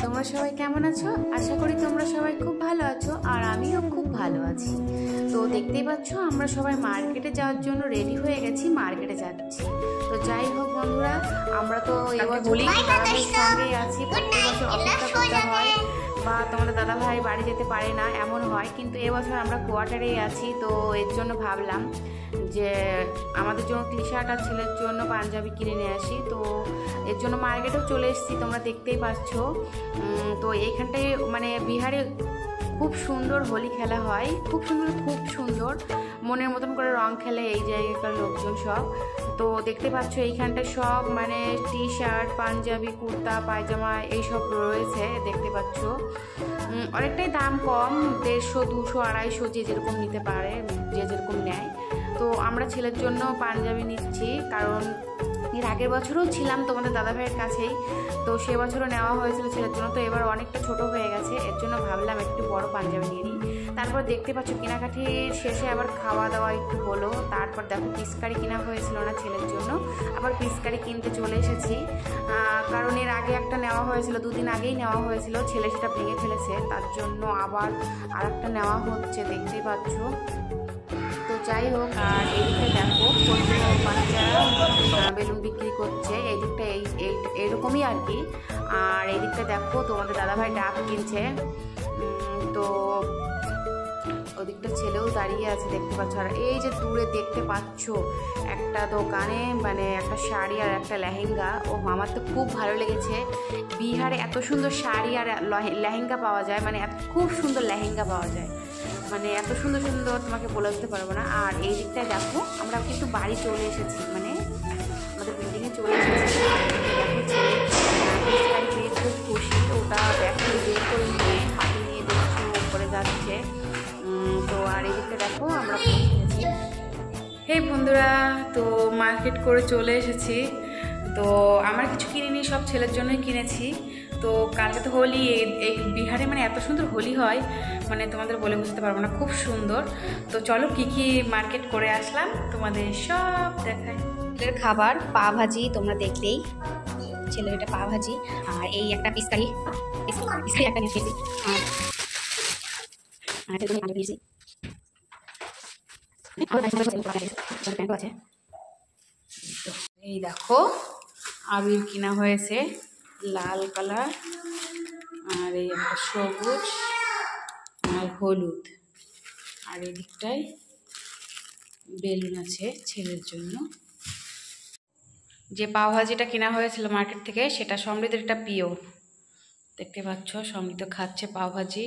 তোমরা সবাই কেমন আছো? আশা করি তোমরা সবাই খুব ভালো আছো, আর আমিও খুব ভালো আছি। তো দেখতেই পাচ্ছ আমরা সবাই মার্কেটে যাওয়ার জন্য রেডি হয়ে গেছি, মার্কেটে যাচ্ছি। তো যাই হোক বন্ধুরা, আমরা তো এবছর সঙ্গেই আছি, প্রত্যেক বছর অপেক্ষা করতে হয় বা তোমাদের দাদা ভাই বাড়ি যেতে পারে না এমন হয়, কিন্তু এবছর আমরা কোয়ার্টারেই আছি। তো এর জন্য ভাবলাম যে আমাদের জন্য টি শার্ট আর ছেলের জন্য পাঞ্জাবি কিনে নিয়ে আসি। তো এর জন্য মার্কেটেও চলে এসেছি, তোমরা দেখতেই পাচ্ছ। তো এইখানটায় মানে বিহারে খুব সুন্দর হোলি খেলা হয়, খুব সুন্দর মনের মতন করে রং খেলে এই জায়গাকার লোকজন সব। তো দেখতে পাচ্ছ এইখানটায় সব মানে টি শার্ট, পাঞ্জাবি, কুর্তা, পায়জামা এইসব রয়েছে, দেখতে পাচ্ছ। অনেকটাই দাম কম, 150, 200, 250 যে যেরকম নিতে পারে, যে যেরকম নেয়। তো আমরা ছেলের জন্য পাঞ্জাবি নিচ্ছি, কারণ এর আগের বছরও ছিলাম তোমাদের দাদা ভাইয়ের কাছেই, তো সে বছরও নেওয়া হয়েছিল ছেলের জন্য। তো এবার অনেকটা ছোট হয়ে গেছে, এর জন্য ভাবলাম একটু বড় পাঞ্জাবি নিয়ে নিই। তারপর দেখতে পাচ্ছ কেনাকাটির শেষে আবার খাওয়া দাওয়া একটু হলো। তারপর দেখো পিচকারি কেনা হয়েছিল না ছেলের জন্য, আবার পিচকারি কিনতে চলে এসেছি। কারণ এর আগে একটা নেওয়া হয়েছিল, 2 দিন আগেই নেওয়া হয়েছিল, ছেলে সেটা ভেঙে ফেলেছে, তার জন্য আবার আর একটা নেওয়া হচ্ছে, দেখতেই পাচ্ছ। তো যাই হোক, আর এইদিকে দেখো বাচ্চারা বেলুন বিক্রি করছে, এই দিকটা এইরকমই আর কি। আর এই দিকটা দেখো তোমাদের দাদাভাই ডাব কিনছে। তো ওদিকটা ছেলেও দাঁড়িয়ে আছে, দেখতে পাচ্ছ। আর এই যে দূরে দেখতে পাচ্ছ একটা দোকানে মানে একটা শাড়ি আর একটা লেহেঙ্গা, ও আমার তো খুব ভালো লেগেছে। বিহারে এত সুন্দর শাড়ি আর লেহেঙ্গা পাওয়া যায়, মানে খুব সুন্দর লেহেঙ্গা পাওয়া যায়, মানে এত সুন্দর তোমাকে বলে দিতে পারবো না। আর এই দিকটায় দেখো আমরা কিন্তু বাড়ি চলে এসেছি, মানে আমাদের বিল্ডিংয়ে চলে এসেছি। খুব খুশি, ওটা ব্যাগ থেকে বের করে নিয়ে হাতে নিয়ে দেখছো উপরে যাচ্ছে। তো আর এই দিকটা দেখো আমরা পৌঁছেছি। হে বন্ধুরা, তো মার্কেট করে চলে এসেছি। তো আমার কিছু কিনিনি, সব ছেলের জন্যই কিনেছি। তো কালকে তো হোলি, এই বিহারে মানে এত সুন্দর হোলি হয়, মানে তোমাদের বলে বুঝতে পারবো না, খুব সুন্দর। তো চলো কি কি মার্কেট করে আসলাম তোমাদের সব দেখাই। ছেলের খাবার পা ভাজি, তোমরা দেখলেই ছেলের এটা পা ভাজি, আর এই একটা পিচকারি একটা নিয়েছি, আর আছে। এই দেখো আবির কিনা হয়েছে, লাল কালার, আর এই একটা সবুজ আর হলুদ, আর এই দিকটায় বেলুন আছে ছেলের জন্য। যে পাওভাজিটা কেনা হয়েছিল মার্কেট থেকে, সেটা সমৃদ্ধের একটা প্রিয়, দেখতে পাচ্ছ। সমৃদ্ধ খাচ্ছে পাওভাজি।